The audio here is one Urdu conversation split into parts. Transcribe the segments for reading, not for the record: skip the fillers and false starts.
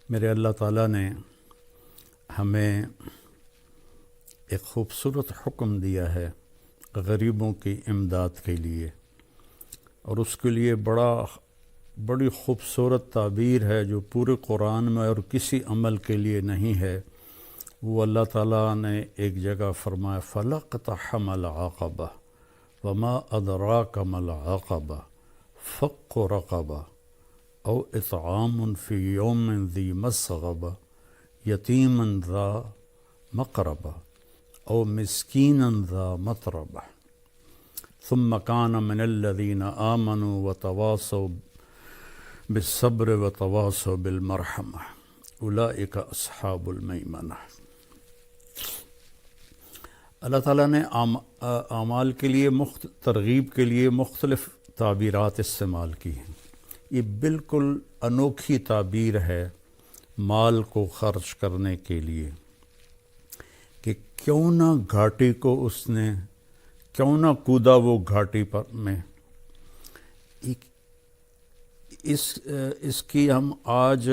میرے اللہ تعالیٰ نے ہمیں ایک خوبصورت حکم دیا ہے غریبوں کی امداد کے لیے، اور اس کے لیے بڑی خوبصورت تعبیر ہے جو پورے قرآن میں اور کسی عمل کے لیے نہیں ہے۔ وہ اللہ تعالیٰ نے ایک جگہ فرمایا فَلَاقْتَحَمَ الْعَقَبَةَ وَمَا أَدْرَاكَ مَا الْعَقَبَةُ فَكُّ رَقَبَةٍ أَوْ إِطْعَامٌ فِي يَوْمٍ ذِي مَسْغَبَةٍ يَتِيمًا ذَا مَقْرَبَةٍ أَوْ مِسْكِينًا ذَا مَتْرَبَةٍ ثُمَّ كَانَ مِنَ الَّذِينَ آمَنُوا وَتَوَاصَوْا بِالصَّبْرِ وَتَوَاصَوْا بِالْمَرْحَمَةِ أُولَئِكَ أَصْحَابُ الْمَيْمَنَةِ۔ اللہ تعالیٰ نے اعمال کے لیے ترغیب کے لیے مختلف تعبیرات استعمال کی ہیں۔ یہ بالکل انوکھی تعبیر ہے مال کو خرچ کرنے کے لیے کہ کیوں نہ گھاٹی کو اس نے کیوں نہ کودا وہ گھاٹی پر میں۔ اس کی ہم آج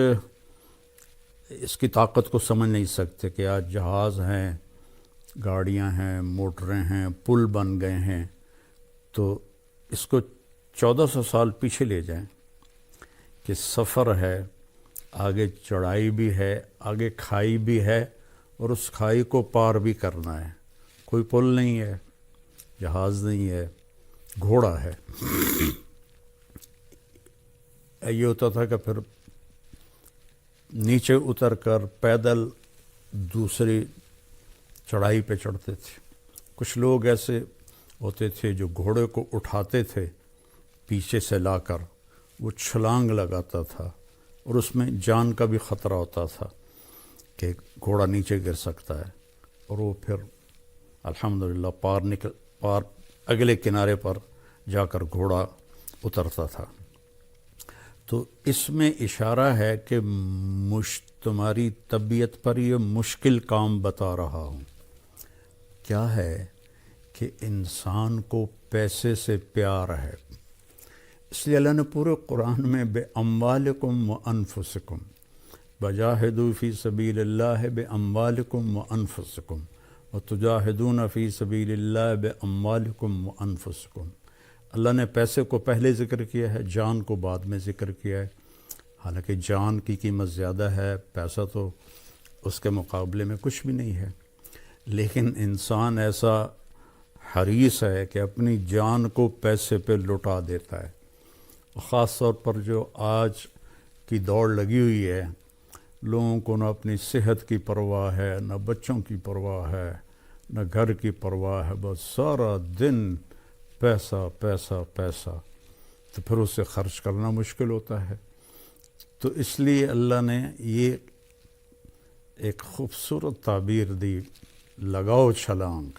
اس کی طاقت کو سمجھ نہیں سکتے کہ آج جہاز ہیں، گاڑیاں ہیں، موٹریں ہیں، پل بن گئے ہیں، تو اس کو 1400 سال پیچھے لے جائیں کہ سفر ہے، آگے چڑھائی بھی ہے، آگے کھائی بھی ہے، اور اس کھائی کو پار بھی کرنا ہے۔ کوئی پل نہیں ہے، جہاز نہیں ہے، گھوڑا ہے۔ یہ ہوتا تھا کہ پھر نیچے اتر کر پیدل دوسری چڑھائی پہ چڑھتے تھے۔ کچھ لوگ ایسے ہوتے تھے جو گھوڑے کو اٹھاتے تھے پیچھے سے لا کر، وہ چھلانگ لگاتا تھا، اور اس میں جان کا بھی خطرہ ہوتا تھا کہ گھوڑا نیچے گر سکتا ہے، اور وہ پھر الحمدللہ پار اگلے کنارے پر جا کر گھوڑا اترتا تھا۔ تو اس میں اشارہ ہے کہ تمہاری طبیعت پر یہ مشکل کام بتا رہا ہوں۔ کیا ہے کہ انسان کو پیسے سے پیار ہے، اس لیے اللہ نے پورے قرآن میں بِأَمْوَالِكُمْ وَأَنفُسِكُمْ وَجَاهِدُوا فِي سَبِيلِ اللَّهِ بِأَمْوَالِكُمْ وَأَنفُسِكُمْ وَتُجَاهِدُونَ فِي سَبِيلِ اللَّهِ بِأَمْوَالِكُمْ وَأَنفُسِكُمْ۔ اللہ نے پیسے کو پہلے ذکر کیا ہے، جان کو بعد میں ذکر کیا ہے، حالانکہ جان کی قیمت زیادہ ہے، پیسہ تو اس کے مقابلے میں کچھ بھی نہیں ہے، لیکن انسان ایسا حریص ہے کہ اپنی جان کو پیسے پہ لٹا دیتا ہے۔ خاص طور پر جو آج کی دوڑ لگی ہوئی ہے، لوگوں کو نہ اپنی صحت کی پرواہ ہے، نہ بچوں کی پرواہ ہے، نہ گھر کی پرواہ ہے، بس سارا دن پیسہ پیسہ پیسہ، تو پھر اسے خرچ کرنا مشکل ہوتا ہے۔ تو اس لیے اللہ نے یہ ایک خوبصورت تعبیر دی، لگاؤ چھلانگ۔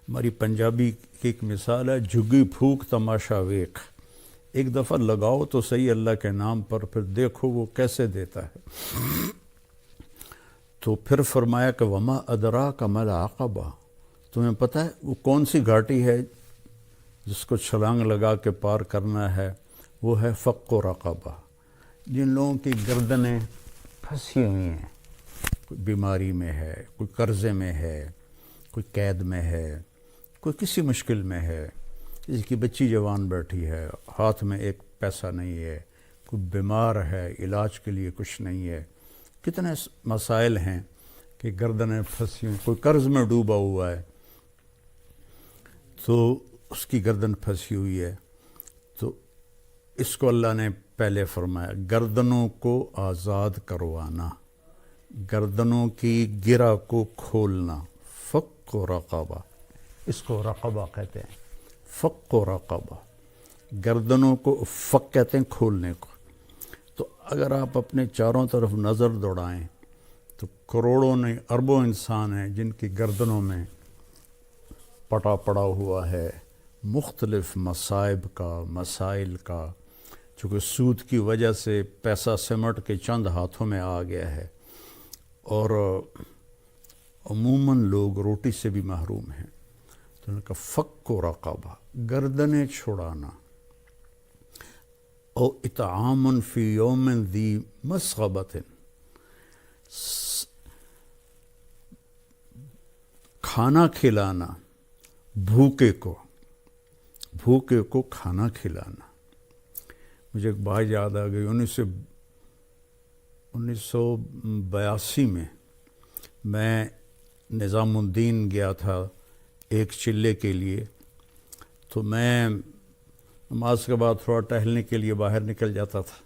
ہماری پنجابی کی ایک مثال ہے، جھگی پھوک تماشا ویکھ۔ ایک دفعہ لگاؤ تو صحیح اللہ کے نام پر، پھر دیکھو وہ کیسے دیتا ہے۔ تو پھر فرمایا کہ وما ادراک ما العقبہ، تمہیں پتہ ہے وہ کون سی گھاٹی ہے جس کو چھلانگ لگا کے پار کرنا ہے؟ وہ ہے فق و رقبہ۔ جن لوگوں کی گردنیں پھنسی ہوئی ہیں، کوئی بیماری میں ہے، کوئی قرضے میں ہے، کوئی قید میں ہے، کوئی کسی مشکل میں ہے، جس کی بچی جوان بیٹھی ہے، ہاتھ میں ایک پیسہ نہیں ہے، کوئی بیمار ہے، علاج کے لیے کچھ نہیں ہے، کتنے مسائل ہیں کہ گردنیں پھنسی ہوئی، کوئی قرض میں ڈوبا ہوا ہے تو اس کی گردن پھنسی ہوئی ہے۔ تو اس کو اللہ نے پہلے فرمایا گردنوں کو آزاد کروانا، گردنوں کی گرہ کو کھولنا، فق و رقبہ، اس کو رقبہ کہتے ہیں، فق و رقبہ، گردنوں کو فق کہتے ہیں کھولنے کو۔ تو اگر آپ اپنے چاروں طرف نظر دوڑائیں تو کروڑوں نہیں اربوں انسان ہیں جن کی گردنوں میں پٹا پڑا ہوا ہے مختلف مصائب کا، مسائل کا، چونکہ سود کی وجہ سے پیسہ سمٹ کے چند ہاتھوں میں آ گیا ہے، اور عموماً لوگ روٹی سے بھی محروم ہیں۔ تو ان کا فق و رقبہ، گردنیں چھڑانا۔ او اطعام فی یوم ذی مسغبۃ، کھانا کھلانا بھوکے کو کھانا کھلانا۔ مجھے ایک بات یاد آ گئی، 1982 میں نظام الدین گیا تھا ایک چلے کے لیے، تو میں نماز کے بعد تھوڑا ٹہلنے کے لیے باہر نکل جاتا تھا۔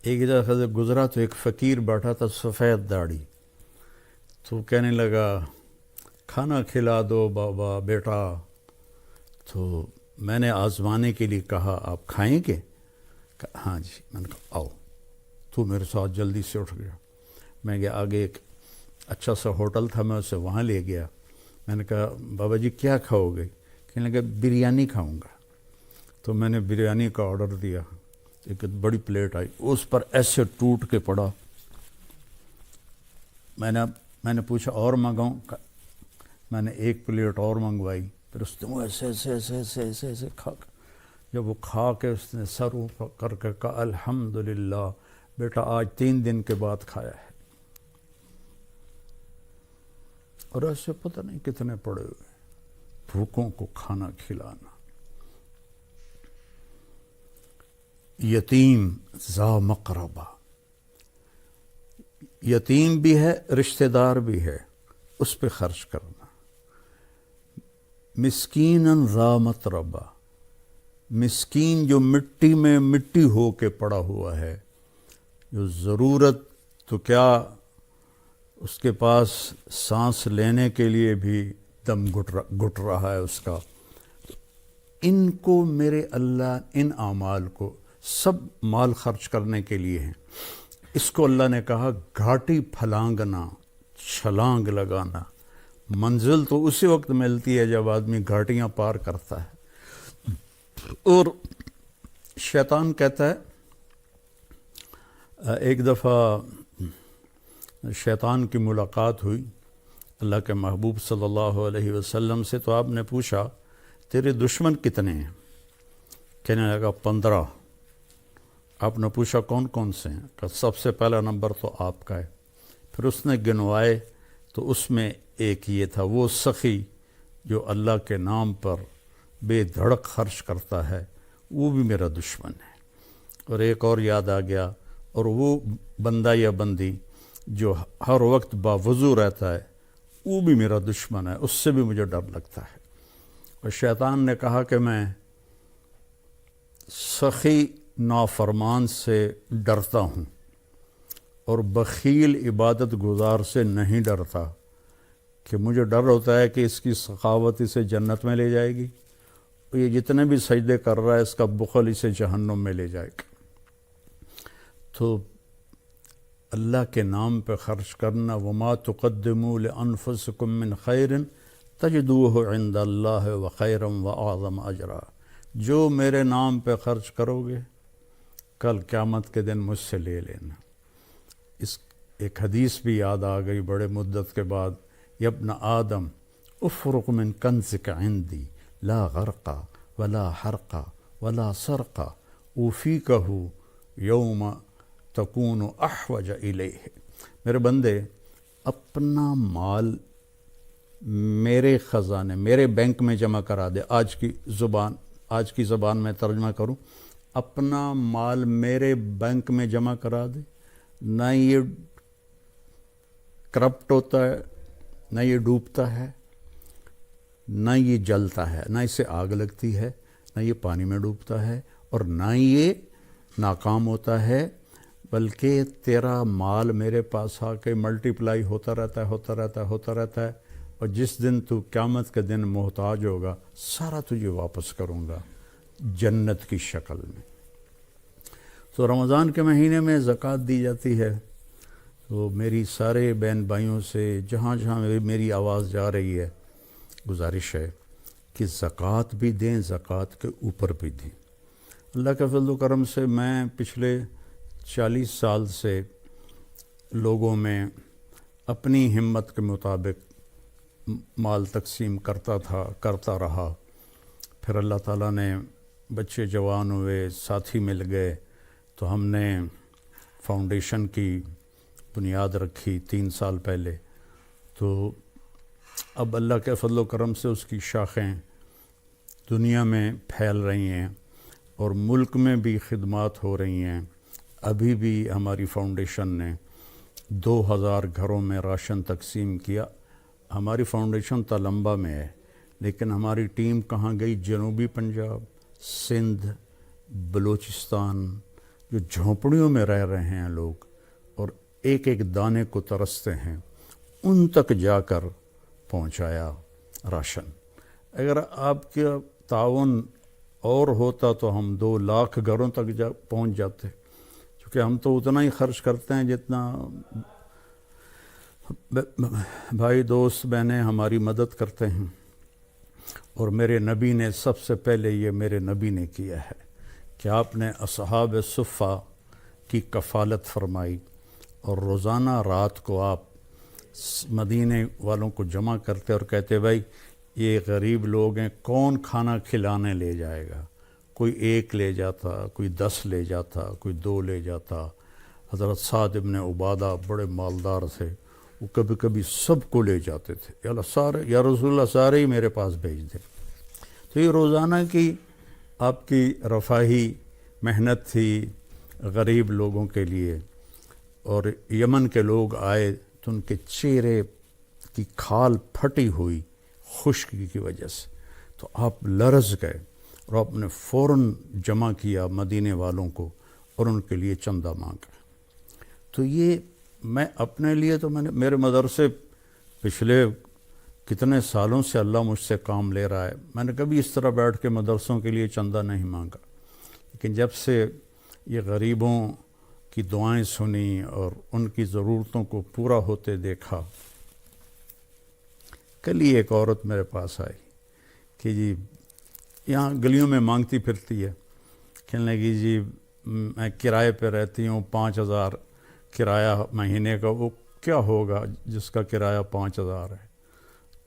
ایک جگہ سے گزرا تو ایک فقیر بیٹھا تھا، سفید داڑھی، تو کہنے لگا کھانا کھلا دو بابا بیٹا۔ تو میں نے آزمانے کے لیے کہا آپ کھائیں گے؟ ہاں جی۔ میں نے کہا آؤ۔ تو میرے ساتھ جلدی سے اٹھ گیا، میں گیا آگے، ایک اچھا سا ہوٹل تھا، میں اسے وہاں لے گیا۔ میں نے کہا بابا جی کیا کھاؤ گے؟ کہنے لگا بریانی کھاؤں گا۔ تو میں نے بریانی کا آرڈر دیا، ایک بڑی پلیٹ آئی، اس پر ایسے ٹوٹ کے پڑا۔ میں نے پوچھا اور منگاؤں؟ میں نے ایک پلیٹ اور منگوائی، پھر اس نے وہ ایسے ایسے ایسے ایسے ایسے ایسے کھا، جب وہ کھا کے اس نے سر اوپر کر کے کہا الحمدللہ بیٹا آج 3 دن کے بعد کھایا ہے۔ اور ایسے پتہ نہیں کتنے پڑے ہوئے، بھوکوں کو کھانا کھلانا۔ یتیم ذا مقربہ، یتیم بھی ہے رشتہ دار بھی ہے، اس پہ خرچ کرنا۔ مسکیناً ذا متربہ، مسکین جو مٹی میں مٹی ہو کے پڑا ہوا ہے، جو ضرورت تو کیا اس کے پاس سانس لینے کے لیے بھی دم گھٹ رہا ہے اس کا، ان کو میرے اللہ، ان اعمال کو سب مال خرچ کرنے کے لیے ہیں۔ اس کو اللہ نے کہا گھاٹی پھلانگنا، چھلانگ لگانا۔ منزل تو اسی وقت ملتی ہے جب آدمی گھاٹیاں پار کرتا ہے۔ اور شیطان کہتا ہے، ایک دفعہ شیطان کی ملاقات ہوئی اللہ کے محبوب صلی اللہ علیہ وسلم سے، تو آپ نے پوچھا تیرے دشمن کتنے ہیں؟ کہنے لگا 15۔ آپ نے پوچھا کون کون سے ہیں؟ کہ سب سے پہلا نمبر تو آپ کا ہے۔ پھر اس نے گنوائے تو اس میں ایک یہ تھا، وہ سخی جو اللہ کے نام پر بے دھڑک خرچ کرتا ہے وہ بھی میرا دشمن ہے۔ اور ایک اور یاد آ گیا، اور وہ بندہ یا بندی جو ہر وقت باوضو رہتا ہے وہ بھی میرا دشمن ہے، اس سے بھی مجھے ڈر لگتا ہے۔ اور شیطان نے کہا کہ میں سخی نافرمان سے ڈرتا ہوں اور بخیل عبادت گزار سے نہیں ڈرتا، کہ مجھے ڈر ہوتا ہے کہ اس کی سخاوت اسے جنت میں لے جائے گی، اور یہ جتنے بھی سجدے کر رہا ہے اس کا بخل اسے جہنم میں لے جائے گا۔ تو اللہ کے نام پہ خرچ کرنا، وما تقدموا لانفسکم من خیر تجدوہ عند اللہ وخیرا واعظم اجرا، جو میرے نام پہ خرچ کرو گے کل قیامت کے دن مجھ سے لے لینا۔ اس ایک حدیث بھی یاد آ گئی بڑے مدت کے بعد، یا ابن آدم افرق من کنزک عندی لا غرقا ولا حرقا ولا سرقا اوفیکہ یوم تکون احوج الیہ۔ میرے بندے اپنا مال میرے خزانے، میرے بینک میں جمع کرا دے۔ آج کی زبان میں ترجمہ کروں، اپنا مال میرے بینک میں جمع کرا دے، نہ یہ کرپٹ ہوتا ہے، نہ یہ ڈوبتا ہے، نہ یہ جلتا ہے، نہ اسے آگ لگتی ہے، نہ یہ پانی میں ڈوبتا ہے، اور نہ یہ ناکام ہوتا ہے، بلکہ تیرا مال میرے پاس آ کے ملٹی پلائی ہوتا رہتا ہے، اور جس دن تو قیامت کے دن محتاج ہوگا سارا تجھے واپس کروں گا جنت کی شکل میں۔ تو رمضان کے مہینے میں زکوٰۃ دی جاتی ہے، تو میری سارے بہن بھائیوں سے جہاں جہاں میری آواز جا رہی ہے گزارش ہے کہ زکوٰۃ بھی دیں، زکوٰۃ کے اوپر بھی دیں۔ اللہ کے فضل و کرم سے میں پچھلے 40 سال سے لوگوں میں اپنی ہمت کے مطابق مال تقسیم کرتا رہا۔ پھر اللہ تعالیٰ نے بچے جوان ہوئے، ساتھی مل گئے، تو ہم نے فاؤنڈیشن کی بنیاد رکھی 3 سال پہلے۔ تو اب اللہ کے فضل و کرم سے اس کی شاخیں دنیا میں پھیل رہی ہیں اور ملک میں بھی خدمات ہو رہی ہیں۔ ابھی بھی ہماری فاؤنڈیشن نے 2000 گھروں میں راشن تقسیم کیا۔ ہماری فاؤنڈیشن تلمبا میں ہے، لیکن ہماری ٹیم کہاں گئی؟ جنوبی پنجاب، سندھ، بلوچستان، جو جھونپڑیوں میں رہ رہے ہیں لوگ اور ایک ایک دانے کو ترستے ہیں، ان تک جا کر پہنچایا راشن۔ اگر آپ کا تعاون اور ہوتا تو ہم 2 لاکھ گھروں تک پہنچ جاتے، کیونکہ ہم تو اتنا ہی خرچ کرتے ہیں جتنا بھائی دوست بہنیں ہماری مدد کرتے ہیں۔ اور میرے نبی نے سب سے پہلے یہ میرے نبی نے کیا ہے کہ آپ نے اصحاب صفہ کی کفالت فرمائی، اور روزانہ رات کو آپ مدینے والوں کو جمع کرتے اور کہتے بھائی یہ غریب لوگ ہیں، کون کھانا کھلانے لے جائے گا؟ کوئی 1 لے جاتا، کوئی 10 لے جاتا، کوئی 2 لے جاتا۔ حضرت سعد ابن عبادہ بڑے مالدار تھے، وہ کبھی کبھی سب کو لے جاتے تھے، یا اللہ سارے، یا رسول اللہ سارے ہی میرے پاس بھیج دیں۔ تو یہ روزانہ کی آپ کی رفاہی محنت تھی غریب لوگوں کے لیے۔ اور یمن کے لوگ آئے تو ان کے چہرے کی کھال پھٹی ہوئی خشکی کی وجہ سے، تو آپ لرز گئے اور آپ نے فوراً جمع کیا مدینے والوں کو اور ان کے لیے چندہ مانگا۔ تو یہ میں اپنے لیے تو میرے مدرسے پچھلے کتنے سالوں سے اللہ مجھ سے کام لے رہا ہے، میں نے کبھی اس طرح بیٹھ کے مدرسوں کے لیے چندہ نہیں مانگا، لیکن جب سے یہ غریبوں کی دعائیں سنی اور ان کی ضرورتوں کو پورا ہوتے دیکھا۔ کل ہی ایک عورت میرے پاس آئی کہ جی یہاں گلیوں میں مانگتی پھرتی ہے، کہنے لگی جی میں کرائے پہ رہتی ہوں، 5000 کرایہ مہینے کا، وہ کیا ہوگا جس کا کرایہ 5000 ہے؟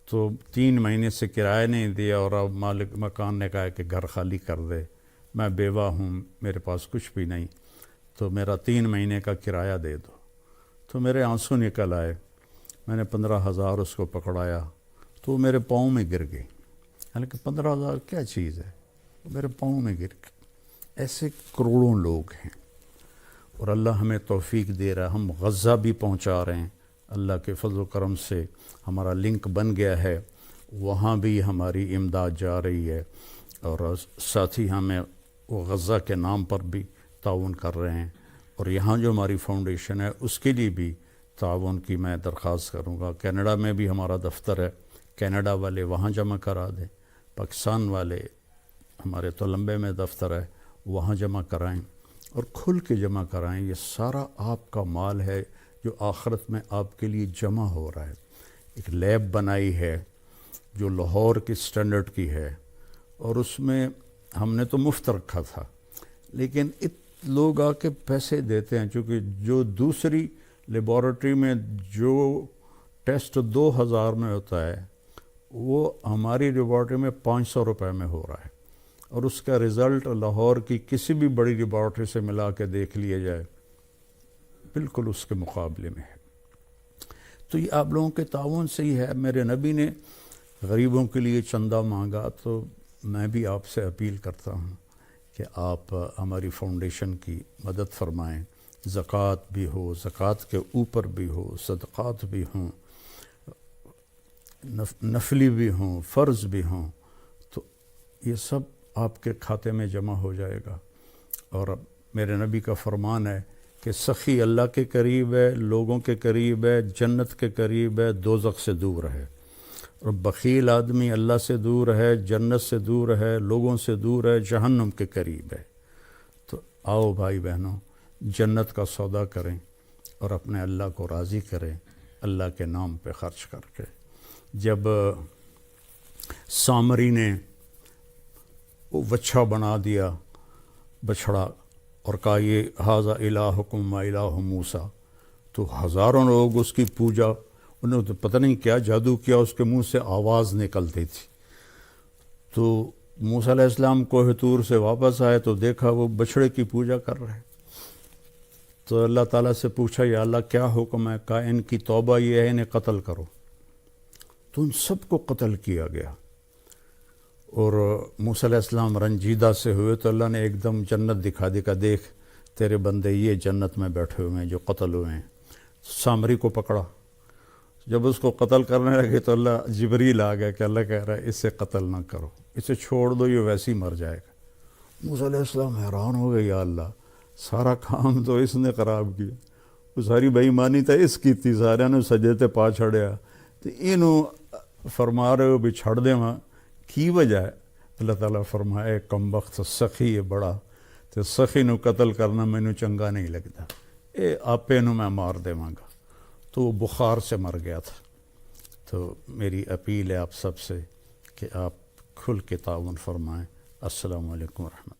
تو 3 مہینے سے کرایہ نہیں دیا اور اب مالک مکان نے کہا کہ گھر خالی کر دے، میں بیوہ ہوں، میرے پاس کچھ بھی نہیں، تو میرا 3 مہینے کا کرایہ دے دو۔ تو میرے آنسو نکل آئے، میں نے 15,000 اس کو پکڑایا تو وہ میرے پاؤں میں گر گئی، حالانکہ 15,000 کیا چیز ہے، وہ میرے پاؤں میں گر گئی۔ ایسے کروڑوں لوگ ہیں اور اللہ ہمیں توفیق دے رہا ہے، ہم غزہ بھی پہنچا رہے ہیں، اللہ کے فضل و کرم سے ہمارا لنک بن گیا ہے، وہاں بھی ہماری امداد جا رہی ہے، اور ساتھی ہمیں وہ غزہ کے نام پر بھی تعاون کر رہے ہیں، اور یہاں جو ہماری فاؤنڈیشن ہے اس کے لیے بھی تعاون کی میں درخواست کروں گا۔ کینیڈا میں بھی ہمارا دفتر ہے، کینیڈا والے وہاں جمع کرا دیں، پاکستان والے ہمارے تلمبے میں دفتر ہے وہاں جمع کرائیں، اور کھل کے جمع کرائیں۔ یہ سارا آپ کا مال ہے جو آخرت میں آپ کے لیے جمع ہو رہا ہے۔ ایک لیب بنائی ہے جو لاہور کی سٹینڈرڈ کی ہے، اور اس میں ہم نے تو مفت رکھا تھا، لیکن لوگ آ کے پیسے دیتے ہیں، چونکہ جو دوسری لیبارٹری میں جو ٹیسٹ 2000 میں ہوتا ہے وہ ہماری لیبارٹری میں 500 روپے میں ہو رہا ہے، اور اس کا رزلٹ لاہور کی کسی بھی بڑی لیبارٹری سے ملا کے دیکھ لیا جائے بالکل اس کے مقابلے میں ہے۔ تو یہ آپ لوگوں کے تعاون سے ہی ہے۔ میرے نبی نے غریبوں کے لیے چندہ مانگا، تو میں بھی آپ سے اپیل کرتا ہوں کہ آپ ہماری فاؤنڈیشن کی مدد فرمائیں، زکوٰۃ بھی ہو، زکوٰۃ کے اوپر بھی ہو، صدقات بھی ہوں، نفلی بھی ہوں، فرض بھی ہوں، تو یہ سب آپ کے کھاتے میں جمع ہو جائے گا۔ اور میرے نبی کا فرمان ہے کہ سخی اللہ کے قریب ہے، لوگوں کے قریب ہے، جنت کے قریب ہے، دوزخ سے دور ہے، اور بخیل آدمی اللہ سے دور ہے، جنت سے دور ہے، لوگوں سے دور ہے، جہنم کے قریب ہے۔ تو آؤ بھائی بہنوں، جنت کا سودا کریں اور اپنے اللہ کو راضی کریں اللہ کے نام پہ خرچ کر کے۔ جب سامری نے وہ وچھا بنا دیا بچھڑا اور کہا یہ ھذا الہکم و الہ موسیٰ، تو ہزاروں لوگ اس کی پوجا، انہوں نے پتہ نہیں کیا جادو کیا، اس کے منہ سے آواز نکلتی تھی۔ تو موسیٰ علیہ السلام کوہ طور سے واپس آئے تو دیکھا وہ بچھڑے کی پوجا کر رہے. تو اللہ تعالیٰ سے پوچھا یا اللہ کیا حکم ہے؟ کہا ان کی توبہ یہ ہے انہیں قتل کرو. تو ان سب کو قتل کیا گیا. اور موسیٰ علیہ السلام رنجیدہ سے ہوئے تو اللہ نے ایک دم جنت دکھا دی کہ دیکھ تیرے بندے یہ جنت میں بیٹھے ہوئے ہیں جو قتل ہوئے ہیں. سامری کو پکڑا. جب اس کو قتل کرنے لگے تو اللہ جبریل آ گیا کہ اللہ کہہ رہا ہے اسے قتل نہ کرو، اسے چھوڑ دو، یہ ویسے ہی مر جائے گا. موسیٰ علیہ السلام حیران ہو گئے، یا اللہ سارا کام تو اس نے خراب کیا، وہ ساری بے ایمانی تو اس کی تھی، سارے نے سجے تے پا چھڑیا، تو انہوں فرما رہے ہو بھی چھڑ دے وہاں کی وجہ ہے؟ اللہ تعالیٰ فرمائے کم بخت سخی ہے بڑا، تو سخی نو قتل کرنا مینوں چنگا نہیں لگتا، اے آپے نو میں مار دیواں گا. تو وہ بخار سے مر گیا تھا. تو میری اپیل ہے آپ سب سے کہ آپ کھل کے تعاون فرمائیں. السلام علیکم ورحمۃ اللہ.